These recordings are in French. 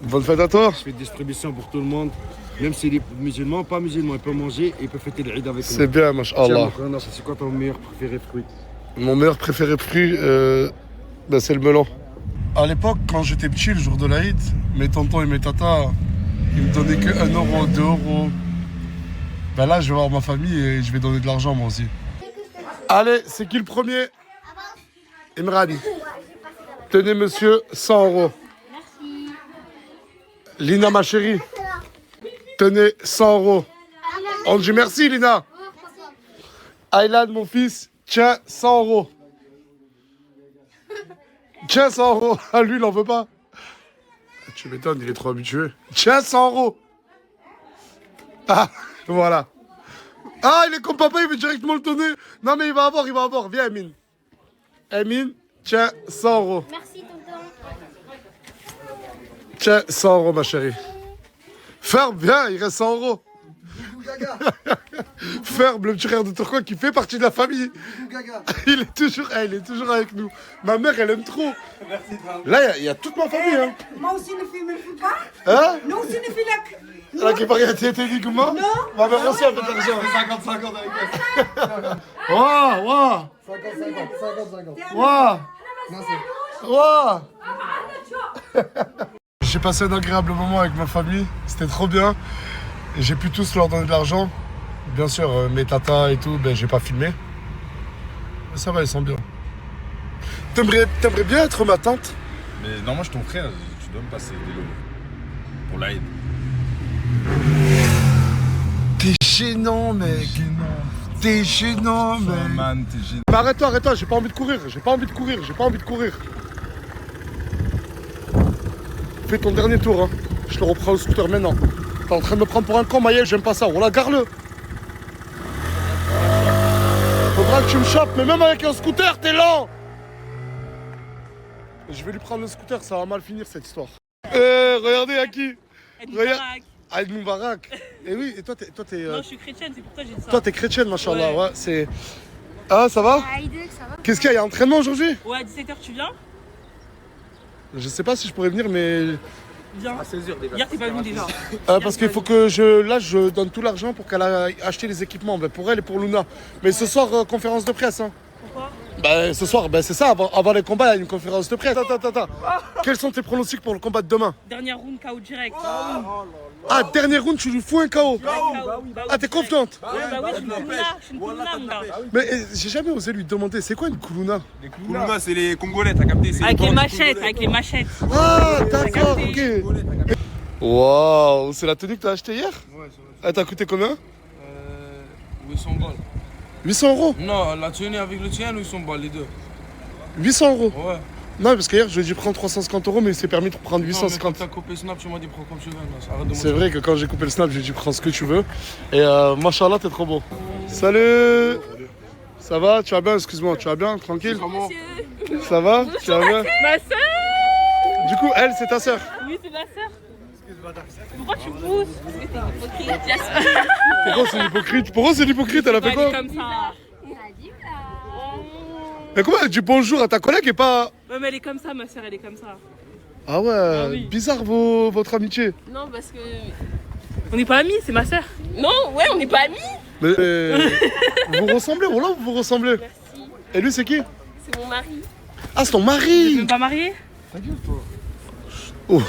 Bonne fête à toi. Je fais des distributions pour tout le monde. Même s'il est musulman, pas musulman, il peut manger et il peut fêter l'Eid avec nous. C'est bien, mashallah. C'est quoi ton meilleur préféré fruit? Mon meilleur préféré fruit, c'est le melon. À l'époque, quand j'étais petit, le jour de l'Aïd, mes tontons et mes tatas, ils me donnaient que 1 euro, 2 euros. Ben là, je vais voir ma famille et je vais donner de l'argent moi aussi. Allez, c'est qui le premier? Imran. Tenez, monsieur, 100 euros. Merci. Lina, ma chérie. Tenez, 100 euros. On dit merci, Lina. Aylan, mon fils, tiens, 100 euros. Tiens, 100 euros. Ah, lui, il en veut pas. Tu m'étonnes, il est trop habitué. Tiens, 100 euros. Ah, voilà. Ah, il est comme papa, il veut directement le donner. Non, mais il va avoir. Viens, Amine. Amine, tiens, 100 euros. Merci, tonton. Tiens, 100 euros, ma chérie. Ferme, viens, il reste 100 euros. Ferme, le petit frère de Turquois qui fait partie de la famille. Il est toujours avec nous. Ma mère, elle aime trop. Là, il y a toute ma famille. Hein. Moi aussi, une fille, mais je ne fais pas. Hein? Nous aussi, une fille, là. Là, qui paraît, t'es dit comment? Non. Ma mère aussi a fait de l'argent. 50-50 avec elle. Waouh. 50-50. Waouh. J'ai passé un agréable moment avec ma famille. C'était trop bien. Et j'ai pu tous leur donner de l'argent. Bien sûr, mes tatas et tout, ben, j'ai pas filmé. Mais ça va, ils sont bien. T'aimerais bien être ma tante? Mais non, moi je suis ton frère, tu dois me passer des lots. Pour l'Aïd. T'es gênant, mec. T'es gênant, mec. Man, t'es gênant. Mais arrête-toi, j'ai pas envie de courir. Fais ton dernier tour, hein. Je te reprends le scooter maintenant. T'es en train de me prendre pour un con, Maël, j'aime pas ça. Oh là, gare-le. Faudra que tu me chopes, mais même avec un scooter, t'es lent. Je vais lui prendre le scooter, ça va mal finir cette histoire. Regardez à qui? Regarde. Aïd Moubarak. Et oui, et toi t'es. Non, je suis chrétienne, c'est pour ça que j'ai dit ça. Toi t'es chrétienne, machallah, ouais, c'est. Ah, ça va? Aïd, ça va? Qu'est-ce qu'il y a? Il y a entraînement aujourd'hui? Ouais, à 17h, tu viens? Je sais pas si je pourrais venir, mais. Viens. À 16h déjà. Hier, t'es pas venu déjà. Parce qu'il faut que je donne tout l'argent pour qu'elle aille acheter les équipements, ben, pour elle et pour Luna. Mais ce soir, conférence de presse. Hein. Pourquoi? Ben, ce soir, ben, c'est ça, avant les combats, il y a une conférence de presse. Attends. Quels sont tes pronostics pour le combat de demain? Dernière round, KO direct. Ah, dernier round, tu lui fous un KO. Ah, t'es confiante? Ouais, bah oui, je suis une Kuluna, mon gars. Mais j'ai jamais osé lui demander, c'est quoi une Kuluna? Les Kuluna, c'est les Congolais, t'as capté? Avec les machettes. Ah, d'accord, ok. Waouh, c'est la tenue que t'as achetée hier? Ouais, c'est vrai. Elle t'a coûté combien? 800 balles. 800 euros? Non, la tenue avec le tien, 800 balles, les deux. 800 euros? Ouais. Non, parce qu'hier, je lui ai dit prendre 350 euros, mais il s'est permis de prendre 850. Non, mais quand t'as coupé Snap, tu m'as dit prends comme tu veux. Arrête de C'est vrai que quand j'ai coupé le snap, j'ai dit prends ce que tu veux. Et machallah, t'es trop beau. Salut. Ça va? Tu vas bien? Excuse-moi, tu vas bien? Tranquille? Ça va? Tu vas bien? Ma soeur. Du coup, elle, c'est ta sœur? Oui, c'est ma soeur. Pourquoi tu pousses? Parce que t'es hypocrite. Pourquoi c'est l'hypocrite? Elle a fait Elle quoi? est comme ça. Mais comment elle dit bonjour à ta collègue et pas... Ouais, mais elle est comme ça, ma soeur, elle est comme ça. Ah ouais, Ah oui. bizarre votre amitié. Non, parce que. On n'est pas amis, c'est ma soeur. Non, ouais, on n'est pas amis. Mais vous ressemblez, voilà, vous ressemblez. Merci. Et lui, c'est qui? C'est mon mari. Ah, c'est ton Tu mari. veux pas marier? Oh.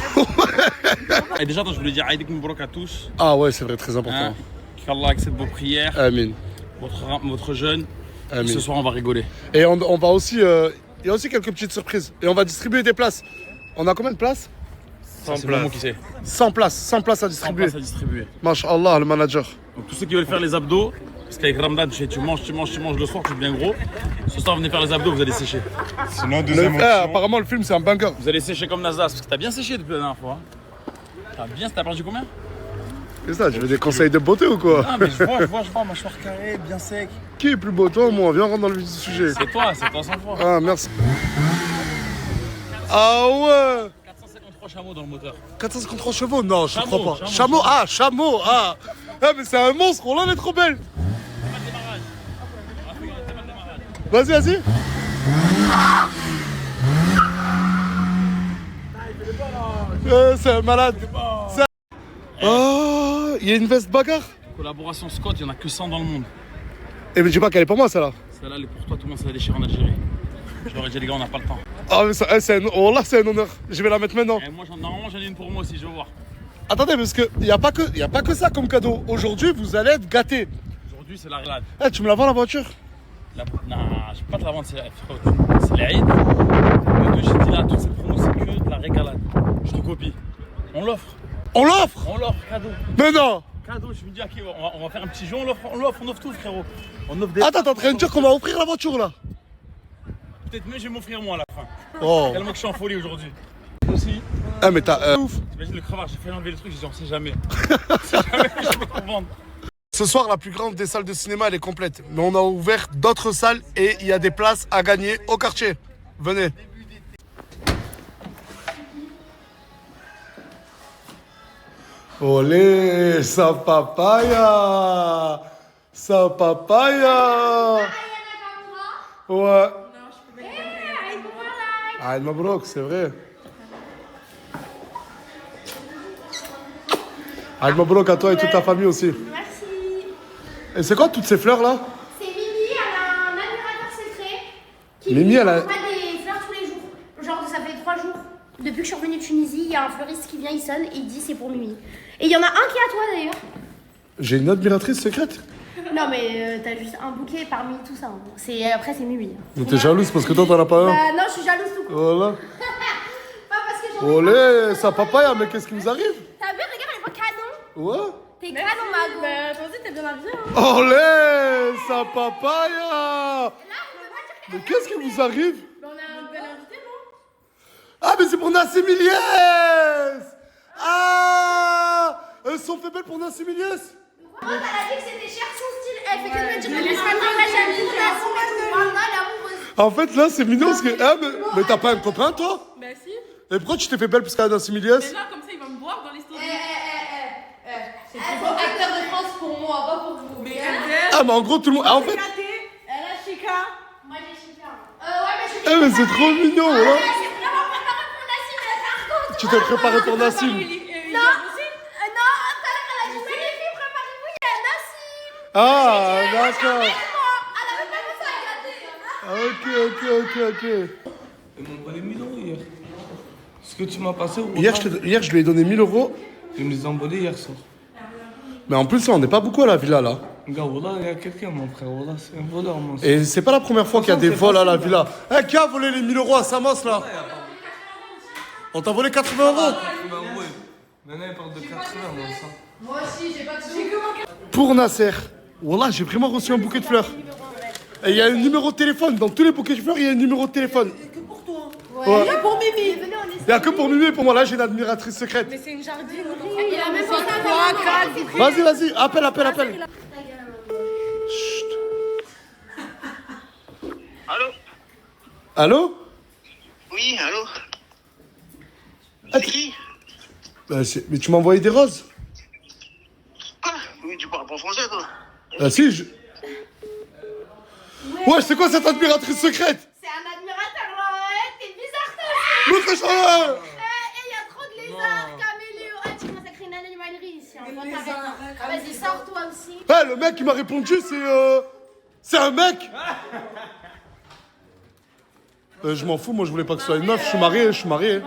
Et déjà, je voulais dire Aïd Moubarak à tous. Ah ouais, c'est vrai, très important. Hein, qu'Allah accepte vos prières, Amin. votre jeûne. Amin. Ce soir, on va rigoler. Et on va aussi... il y a aussi quelques petites surprises. Et on va distribuer des places. On a combien de places? 100 places. C'est le moment qui sait. 100 places. 100 places à 100 distribuer. places à distribuer. Masha'Allah, le manager. Donc, tous ceux qui veulent faire les abdos, parce qu'avec Ramadan, tu manges le soir, tu deviens gros. Ce soir, venez faire les abdos, vous allez sécher. Sinon, deuxième option. Apparemment, le film, c'est un banger. Vous allez sécher comme Nazas, parce que t'as bien séché depuis la dernière fois. Hein. T'as perdu combien? Qu'est-ce que ça? Tu veux des conseils de beauté ou quoi? Ah, mais je vois, mâchoire carrée, bien sec. Qui est plus beau, toi ou moi? Viens, on rentre dans le vif du sujet. C'est toi 100 fois. Ah, merci. Ah ouais! 453 chameaux dans le moteur. 453 chevaux? Non, je Chameau, crois pas. chameau. Chameau. Ah, mais c'est un monstre, on elle est trop belle. Vas-y. C'est un malade. Oh, il y a une veste bagarre. Collaboration Scott, il n'y en a que 100 dans le monde. Eh mais dis pas qu'elle est pour moi celle-là. Celle-là, elle est pour toi, tout le monde s'est déchiré en Algérie. Je leur ai dit, les gars, on n'a pas le temps. Ah mais ça, oh là c'est un honneur. Je vais la mettre maintenant. Et moi, normalement, j'en ai une pour moi aussi, je veux voir. Attendez, parce qu'il n'y a pas que ça comme cadeau. Aujourd'hui, vous allez être gâtés. Aujourd'hui, c'est la réglade. Eh, tu me la vends la voiture? Non, je peux pas te la vendre, c'est l'Aïd. Le deux, j'ai dit là, toutes ces promos, c'est que de la régalade. Je te copie. On l'offre. On l'offre? On l'offre, cadeau. Mais non! Cadeau, je me dis, ok, on va faire un petit jeu, on offre tout, frérot. On offre des. Attends, t'es en train de dire qu'on va offrir la voiture là? Peut-être mieux, je vais m'offrir moi à la fin. Oh. Tellement que je suis en folie aujourd'hui. Aussi. Ah mais t'as ouf. T'imagines le crevard, j'ai fait enlever le truc, j'ai dit, on sait jamais. On sait jamais que je vais t'en vendre. Ce soir, la plus grande des salles de cinéma, elle est complète. Mais on a ouvert d'autres salles et il y a des places à gagner au quartier. Venez. Olé, sa papaya. Sa papaya. Ouais. Aïd Mabrouk, c'est vrai. Aïd Mabrouk à toi et toute ta famille aussi. Merci. Et c'est quoi toutes ces fleurs là? C'est Mimi, elle a un admirateur secret qui Mimi, elle a- envoie des fleurs tous les jours. Genre, ça fait 3 jours. Depuis que je suis revenue de Tunisie, il y a un fleuriste qui vient, il sonne et il dit c'est pour Mimi. Et il y en a un qui est à toi d'ailleurs. J'ai une admiratrice secrète. Non, mais t'as juste un bouquet parmi tout ça. Hein. Après, c'est Mimi. Mais t'es jalouse parce que toi t'en as pas un. Bah, non, je suis jalouse tout court. Voilà. Pas parce que j'en ai Olé, sa papaya, mais qu'est-ce qui vous arrive? T'as vu, regarde, elle est pas canon. Ouais. T'es canon, Mago. Bah, toi aussi, t'es bien habillée. Hein. Olé, sa papaya. Mais qu'est-ce qui vous arrive? Bah, on a un bel invité, non? Ah, mais c'est pour Nassim Ilyes. Ah, elles sont fait belles pour Nassim Ilyes. Oh, elle a dit que c'était cher son style. Elle fait que de me dire que les femmes la j'aime pour Nassim et tout. Voilà, elle est amoureuse. En fait, là, c'est mignon parce que. Ah, mais t'as pas un copain, toi? Bah, si. Et pourquoi tu t'es fait belle parce qu'elle a Nassim Ilyes? Mais là, comme ça, il va me voir dans les stories. C'est le acteur de France pour moi, pas pour vous. Mais MDR, Ah, mais en gros, tout le monde. Ah, en fait. elle a Chica. Moi, j'ai super. Ouais, mais je suis Eh, mais c'est trop mignon, voilà. C'est vraiment préparé pour Nassim, mais par contre. Tu t'es préparé pour Nassim. Non, tout à l'heure, elle a dit, mais les filles, préparez-vous, il y a Nassim. Ah, d'accord. Elle avait pas pensé à gâter. Ok. Ils m'ont volé 1000 € hier. Ce que tu m'as passé au Hier, je lui ai donné 1000 €. Ils me les ont volés hier soir. Mais en plus, on n'est pas beaucoup à la villa là. Gars, voilà, il y a quelqu'un, mon frère. Voilà, c'est un voleur, mon frère. Et c'est pas la première fois qu'il y a des vols à la villa. Eh, qui a volé les 1000 € à Samos là? On t'a volé 80 €. Ouais. Maintenant, il parle de 80, mon sang. Moi aussi, j'ai pas de sous. Pour Nasser. Wallah, j'ai vraiment reçu un bouquet de fleurs. Et il y a un numéro de téléphone. Dans tous les bouquets de fleurs, il y a un numéro de téléphone. Ouais. Et pour Mimi. Il n'y a que pour Mimi et pour moi. Là, j'ai une admiratrice secrète. Mais c'est une jardinerie. Il a même pensé à ta Vas-y. Appelle. Chut. Allô? Oui, allô. Ah, C'est qui? Mais tu m'as envoyé des roses? Quoi? Oui, tu parles pas français, toi? Ah si, je... Ouais, c'est quoi cette admiratrice secrète? C'est un admirateur, là. T'es bizarre, toi. L'autre chanteur. Et il y a trop de lézards, caméléos. Ah, tu commences à créer une animalerie ici. Hein. Vas-y, sors toi aussi. Eh, le mec qui m'a répondu, c'est un mec. Je m'en fous, moi je voulais pas que ce soit une meuf, je suis marié.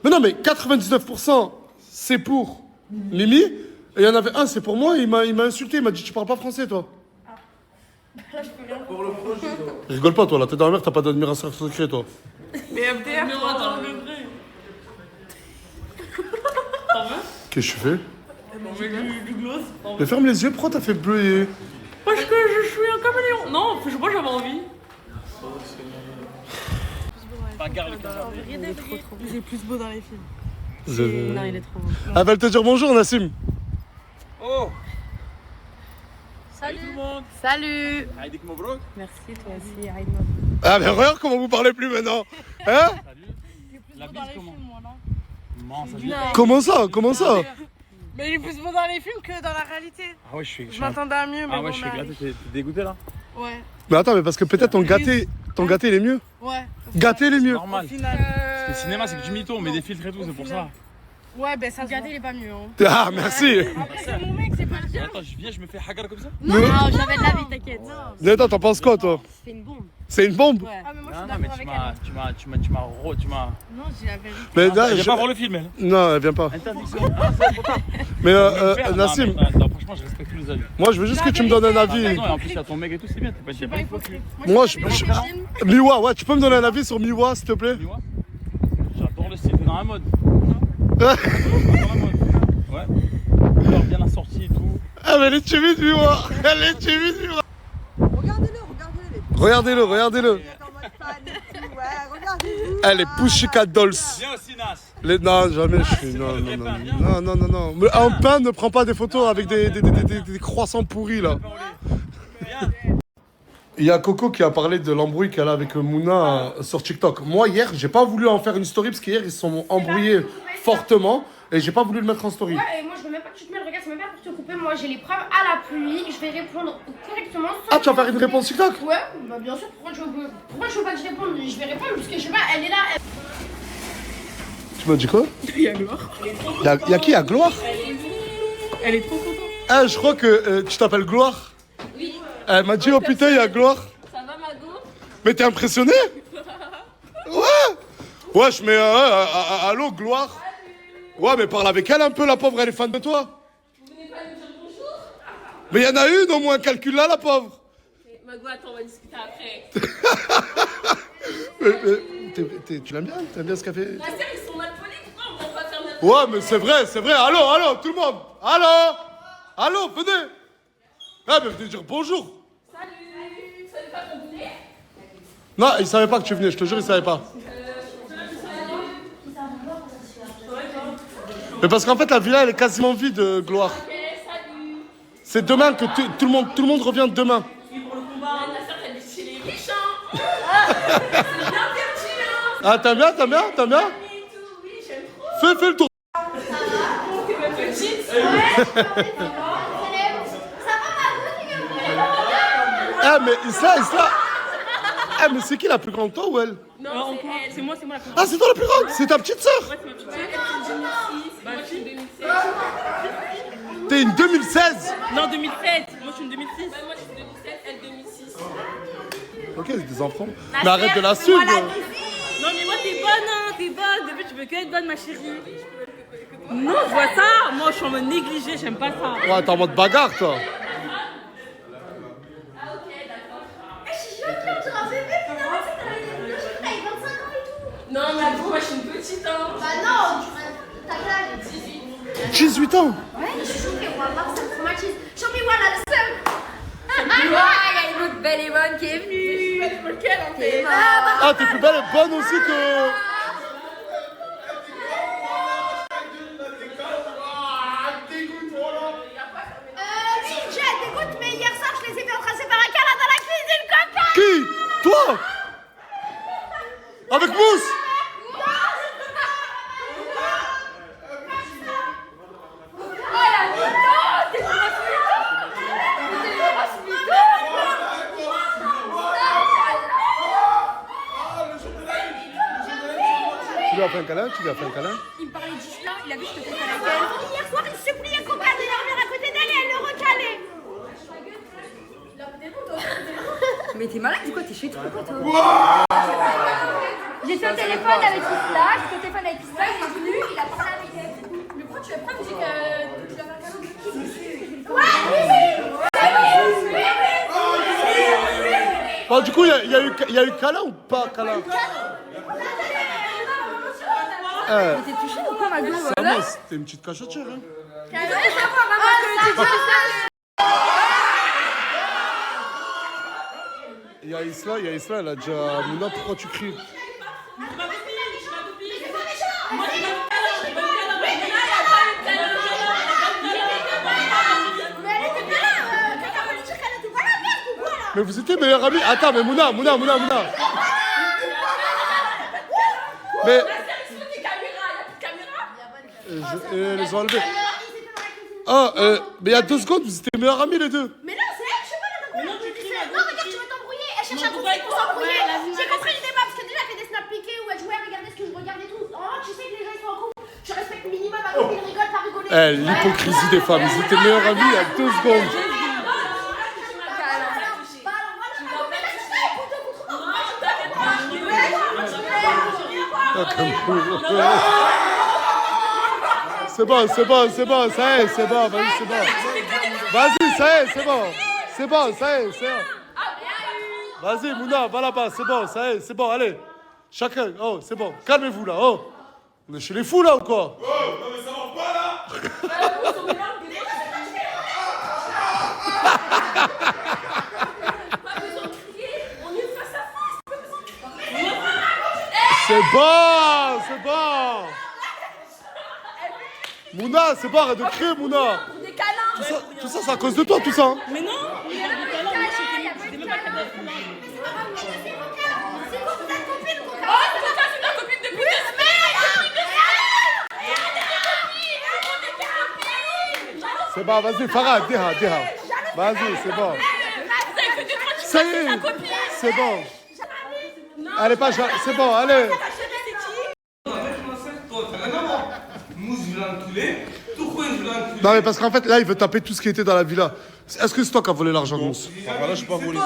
Mais non, mais 99% c'est pour Mimi, et il y en avait un, c'est pour moi, il m'a insulté, il m'a dit tu parles pas français toi. Rigole pas toi, là t'es dans la mer, t'as pas d'admiration secret toi. Mais MDR, toi, attends, le vrai. Qu'est-ce que tu fais? On met du gloss. Mais ferme les yeux, pourquoi t'as fait bleu et... Parce que je suis un caméléon. Non, je sais pas, j'avais envie. Bagarre le canard. Il est plus beau dans les films. Non, il est trop beau. Ah, elle va te dire bonjour Nassim. Oh. Salut tout le monde. Salut. Aïdik Mabrouk. Merci, toi aussi, Aïd. Ah mais regarde comment vous parlez plus maintenant. Hein? La bise comment? Non, ça dit. Comment ça? Mais il est plus beau dans les films que dans la réalité. Ah ouais, je suis. Je m'attendais à mieux, mais Ah ouais, bon, je suis bah, éclaté, t'es dégoûté là? Ouais. Mais attends, mais parce que peut-être ton gâté il est mieux. Ouais. Gâté il est mieux. Normal. Au final. cinéma, c'est que du mytho, on met des filtres et tout, c'est pour ça. Ouais, ben ça se Regardez, il est pas mieux. Hein. Ah, merci. Après, c'est mon mec, c'est pas le tien. Attends, je viens, je me fais hagar comme ça. Non, j'avais de la vie, t'inquiète. Attends, t'en penses quoi, toi? C'est une bombe. C'est une bombe? Ouais. Ah, mais moi, je suis Non, mais d'accord avec elle. tu m'as. Non, j'ai la vérité. Mais là, Viens pas voir le film, elle. Non, elle vient pas. Interdiction. Ah, ça, faut pas. Mais Non, Nassim, franchement, je respecte tous les avis. moi je veux juste que tu me donnes un avis. Non, et en plus, il y a ton mec et tout, c'est bien. T'es pas Je suis pas hypocrite. Moi, je suis pas hypocrite. Miwa, ouais, tu peux me donner un avis sur Miwa, s'il te plaît? Tu vois? J'adore le style, t'es dans la mode. Dans la mode. Ouais. Alors, bien assorti et tout. Ah, mais elle est timide, Miwa. Elle est timide, Miwa. Regardez-le. Regardez-le. Il est en mode fan et tout, ouais, regardez-le. Elle est Pussycat Dolls. Viens aussi, Nas. Non, jamais je suis. Non. Mais un pain ne prend pas des photos avec des croissants pourris là. Il y a Coco qui a parlé de l'embrouille qu'elle a avec Mouna sur TikTok. Moi, hier, j'ai pas voulu en faire une story parce qu'hier, ils se sont embrouillés fortement et j'ai pas voulu le mettre en story. Ouais, et moi je veux même pas que tu te mêles, regarde, c'est même pas pour te couper. Moi j'ai les preuves à la pluie, je vais répondre correctement. Ah, tu vas faire une réponse TikTok? Ouais, bah bien sûr, pourquoi je veux pas que je réponde? Je vais répondre parce que je sais pas, elle est là. Tu m'as dit quoi? Il y a Gloire. Il y a qui? Il y a Gloire? Elle est trop contente. Ah, je crois que tu t'appelles Gloire. Oui. Elle m'a dit, oh putain, il y a Gloire. Ça va, Mago? Mais t'es impressionné? Ouais. Ouais, je mets allô, Gloire. Ouais, mais parle avec elle un peu, la pauvre, elle est fan de toi. Vous venez pas nous dire bonjour? Mais il y en a une au moins, calcule-la, la pauvre. Mago, attends, on va discuter après. Tu l'aimes bien? T'aimes bien ce café? La sœur, ils sont mal polis, pourquoi on va pas faire notre... Ouais, mais c'est vrai. Allô, tout le monde. Allô, venez. Ah, mais venez dire bonjour. Salut! Vous savez pas qu'on venait? Non, il savait pas que tu venais, je te jure, il savait pas. Mais parce qu'en fait, la villa, elle est quasiment vide, Gloire. Ok, salut! C'est demain que tout le monde revient demain. La sœur, elle dit chez les riches, hein! C'est bien perdu, hein! Ah, t'aimes bien? Et tout, oui, j'aime trop! Fais le tour. T'es ma petite! Ça va, ma gueule? Ah, mais Isla. Ah, mais c'est qui la plus grande, toi ou elle? Non, c'est moi la plus grande. Ah, c'est toi la plus grande? C'est ta petite sœur? Ouais, c'est ma petite sœur. Moi, je suis 2016. T'es une 2016? Non, 2007. Moi, je suis une 2006. Ouais, moi, je suis 2007, elle 2006. Ok, c'est des enfants. Mais arrête de la suivre. Non, mais moi, t'es bonne, hein, t'es bonne. Depuis, tu veux que être bonne, ma chérie. Non, je vois ça. Moi, je suis en mode négligé, j'aime pas ça. Ouais, t'es en mode bagarre, toi. Non, mais attends, moi, je suis une petite, hein. Bah non, t'as quel âge? 18 ans. Ouais, je suis choquée, on va voir, ça me traumatise. Champi, voilà le seum. Il y a une autre belle et bonne qui est venue. Ah, t'es plus belle et bonne aussi que... Oui, j'ai dégoûte, mais hier soir, je les ai fait embrasser par un câlin dans la cuisine, copain. Qui? Toi? Avec Mousse? Tu lui as fait un câlin? Il me parlait d'Isla, il a vu que je te faisais avec elle. Hier soir, il suppliait copain de dormir à côté d'elle et elle le recalait. Mais t'es malade ou quoi? T'es chez toi, toi? J'étais au téléphone avec Isla, il est venu, il a parlé avec elle. Mais pourquoi tu as pas dit que tu l'as fait un cadeau? Bon, du coup, il y a eu câlin ou pas câlin? Mais t'es touché ou quoi, Mago? Ça va, c'était une petite cachottière, hein. Il y a Isla, elle a dit à Mouna, pourquoi tu cries? Mais vous étiez meilleurs amis. Attends, mais Mouna. Mais... Je les ai enlevés. Ah, mais il y a 2 secondes, vous étiez meilleurs amis les deux. Mais non, c'est elle, je sais pas, la non, regarde, tu veux t'embrouiller. Elle cherche un truc pour s'embrouiller. J'ai compris le débat parce que déjà, elle fait des snaps piqués où elle jouait à regarder ce que je regardais tout. minimum, ma copine rigole, pas rigoler. Eh, l'hypocrisie des femmes, ils étaient meilleurs amis il y a 2 secondes. C'est bon, c'est bon, c'est bon, ça y est, c'est bon, vas-y, c'est bon. Vas-y, ça y est, c'est bon. C'est bon, ça y est, c'est bon. Vas-y, Mouna, va là-bas, c'est bon, ça y est, c'est bon, allez. Chacun, oh, c'est bon, calmez-vous là, oh. On est chez les fous là ou quoi? Oh, non mais ça va pas là. C'est bon, c'est bon. Mouna, c'est bon, arrête de crier, Mouna. Tout ça, c'est à cause de toi, tout ça. Hein. Mais non, il y a des câlins, moi j'étais même pas capable d'être là. C'est quoi ta copine, Oh, c'est ta copine depuis 2 semaines. C'est bon, vas-y, Farah, déha. Vas-y, c'est bon. Ça y est, c'est bon. Allez, pas, c'est bon, allez. Non, mais parce qu'en fait, là, il veut taper tout ce qui était dans la villa. Est-ce que c'est toi qui as volé l'argent de Mousse? Voilà, je suis pas volé.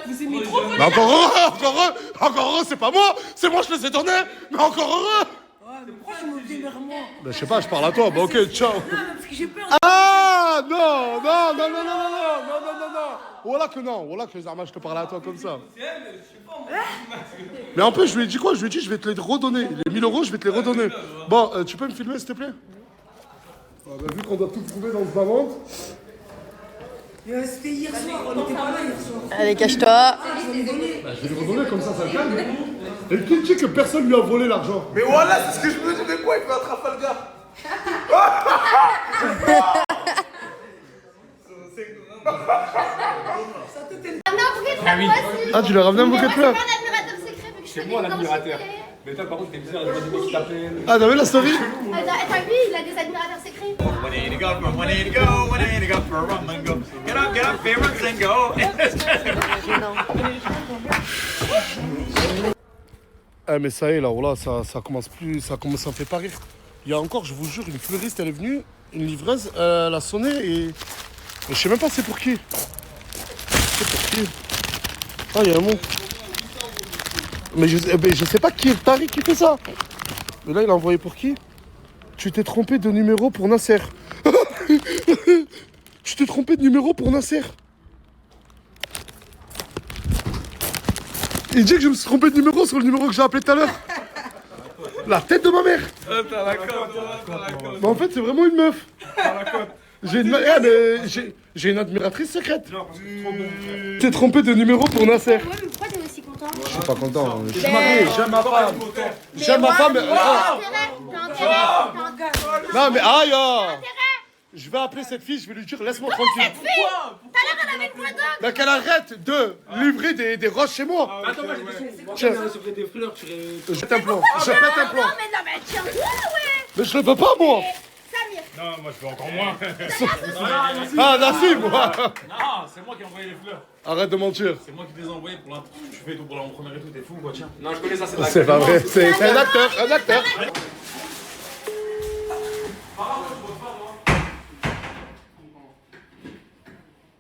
Vous aimez trop voler. Mais encore heureux, c'est pas moi. C'est moi, je les ai donnés. Mais encore heureux. Pourquoi tu me dis vers moi? Ben, je sais pas, je parle à toi. Bah, ok, ciao. Non, parce que j'ai peur. Ah, non. Voilà que non. Voilà que Zama, je te parle à toi comme ça. Mais en plus, je lui ai dit quoi? Je lui ai dit, je vais te les redonner. Les 1000 euros, je vais te les redonner. Bon, tu peux me filmer, s'il te plaît? Ah, bah, vu qu'on doit tout trouver dans ce bavant. C'était hier soir, on n'était pas là hier soir. Allez, cache-toi. Bah, je vais lui redonner comme ça calme. Et qui dit que personne lui a volé l'argent? Mais voilà, c'est ce que je me dis. Mais quoi, il fait un Trafalgar? Ah, tu lui as ramené un bouquet de fleurs? C'est moi l'admirateur. Mais toi, par contre, t'es bizarre, je vois des mecs qui t'appellent. Ah, t'as vu la story? Attends, lui, il a des admirateurs secrets. Ah, mais ça y est, là, voilà, ça commence plus, ça me fait pas rire. Il y a encore, je vous jure, une fleuriste, elle est venue, une livreuse, elle a sonné et je sais même pas c'est pour qui. C'est pour qui? Ah, il y a un mot. Mais je sais pas qui est Tariq qui fait ça. Mais là, il a envoyé pour qui? Tu t'es trompé de numéro pour Nasser. Tu t'es trompé de numéro pour Nasser. Il dit que je me suis trompé de numéro sur le numéro que j'ai appelé tout à l'heure. La tête de ma mère. T'as la cote. Mais en fait, c'est vraiment une meuf. J'ai une admiratrice secrète. Tu t'es trompé de numéro pour Nasser. Ouais, mais pourquoi t'es aussi content? Je suis pas content. Je suis marié, j'aime ma femme. J'aime ma femme. Non, mais aïe! Je vais appeler cette fille, je vais lui dire laisse-moi tranquille. Cette fille, t'as l'air qu'elle avait une voix d'homme. Mais qu'elle arrête de livrer des roches chez moi. Attends, moi j'ai des questions. Tiens. Si vous des fleurs, tu Je pète un plomb. Je pète un plomb. Non, mais tiens-toi, ouais. Mais je le veux pas, moi. Samir. Non, moi je veux encore moins. Ah, Nassim, moi. Non, c'est moi qui ai envoyé les fleurs. Arrête de mentir. C'est moi qui les ai envoyées pour l'intro. Tu fais tout pour l'avant-première et tout, t'es fou quoi, tiens. Non, je connais ça, c'est de la C'est pas vrai, c'est un acteur, un acteur.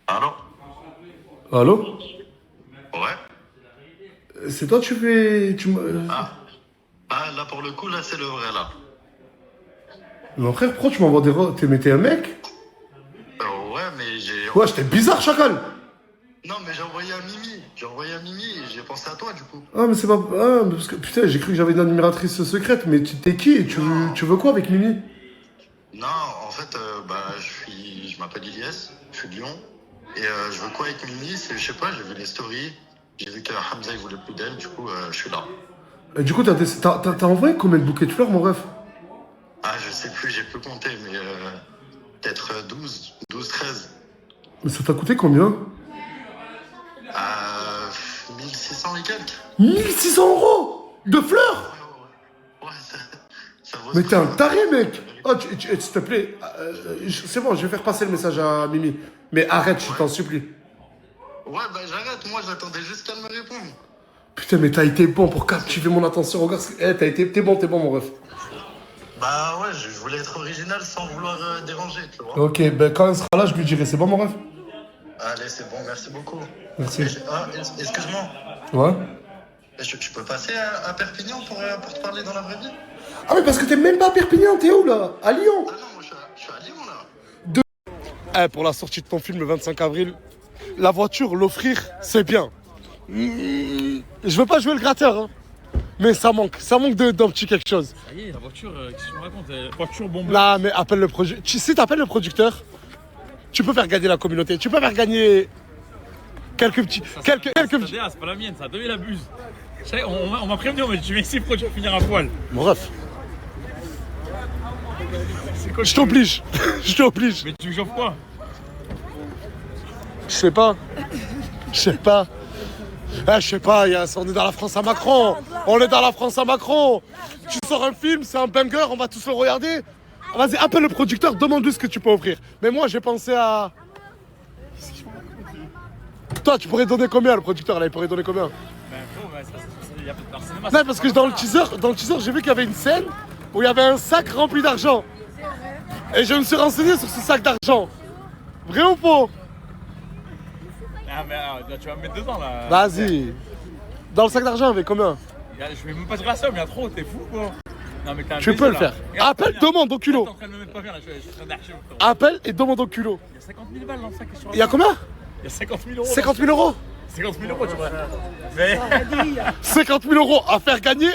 Allô? Allô? Ouais. C'est toi, tu fais. Ah, là pour le coup, là c'est le vrai là. Mon frère, pourquoi tu m'envoies des roches? T'es un mec? Ouais, mais j'ai. Ouais, j'étais bizarre, chacal. Non, mais j'ai envoyé à Mimi. Et j'ai pensé à toi du coup. Ah, mais c'est pas. Ah, parce que putain, j'ai cru que j'avais une admiratrice secrète, mais t'es qui? Et tu veux quoi avec Mimi? Non, en fait, je m'appelle Ilyes, je suis de Lyon. Et je veux quoi avec Mimi? C'est, je sais pas, j'ai vu les stories. J'ai vu que Hamza il voulait plus d'elle, du coup, je suis là. Et du coup, t'as envoyé combien de bouquets de fleurs, mon ref? Ah, je sais plus, j'ai plus compté, mais peut-être 12, 13. Mais ça t'a coûté combien? 1600 et quelques. 1600 € de fleurs? Ouais, ça vaut. Mais t'es un taré, mec. Oh, s'il te plaît, c'est bon, je vais faire passer le message à Mimi. Mais arrête, je t'en supplie. Ouais, bah j'arrête, moi j'attendais juste qu'elle me réponde. Putain, mais t'as été bon pour captiver mon attention. Regarde, t'es bon, mon ref. Bah ouais, je voulais être original sans vouloir déranger, tu vois. Ok, ben quand elle sera là, je lui dirai. C'est bon, mon ref? Allez, c'est bon, merci beaucoup. Merci. Excuse-moi, Ouais. je peux passer à Perpignan pour te parler dans la vraie vie? Ah, mais parce que t'es même pas à Perpignan, t'es où là? À Lyon? Ah non, moi je suis à Lyon là. Pour la sortie de ton film le 25 avril, la voiture, l'offrir, c'est bien. Je veux pas jouer le gratteur, hein. Mais ça manque d'un petit quelque chose. Ça y est, la voiture, qu'est-ce que tu me racontes? Voiture bombe. Là, mais appelle le producteur. Si t'appelles le producteur, tu peux faire gagner la communauté. Tu peux faire gagner quelques petits. Quelques petits. C'est pas la mienne, ça. T'as vu, l'abuse. On m'a prévenu, mais tu mets ici, pourquoi tu vas finir à poil? Mon ref. Je t'oblige. Je t'oblige. Mais tu me chauffes quoi? Je sais pas. Je sais pas. Je sais pas, on est dans la France à Macron. On est dans la France à Macron. Tu sors un film, c'est un banger, on va tous le regarder. Vas-y, appelle le producteur, demande-lui ce que tu peux offrir. Mais moi, j'ai pensé à... Toi, tu pourrais donner combien, le producteur, là, il pourrait donner combien? Il y a pas de cinéma. Non, parce que dans le teaser, j'ai vu qu'il y avait une scène où il y avait un sac rempli d'argent. Et je me suis renseigné sur ce sac d'argent. Vrai ou faux? Ah, mais là, tu vas me mettre dedans, là. Vas-y. Dans le sac d'argent, il y avait combien? Je vais même pas dire la somme, il y a trop, t'es fou, quoi. Non, mais t'as un Tu peux le faire. Appelle, demande au culot. T'es en train de me mettre pas bien, là, je suis en train d'archiver. Appelle et demande au culot. Il y a 50 000 balles dans le sac qui est sur la Il y a combien? Il y a 50 000 euros. 50 000 euros. 50 000 euros, tu vois. Mais. 50 000 euros à faire gagner.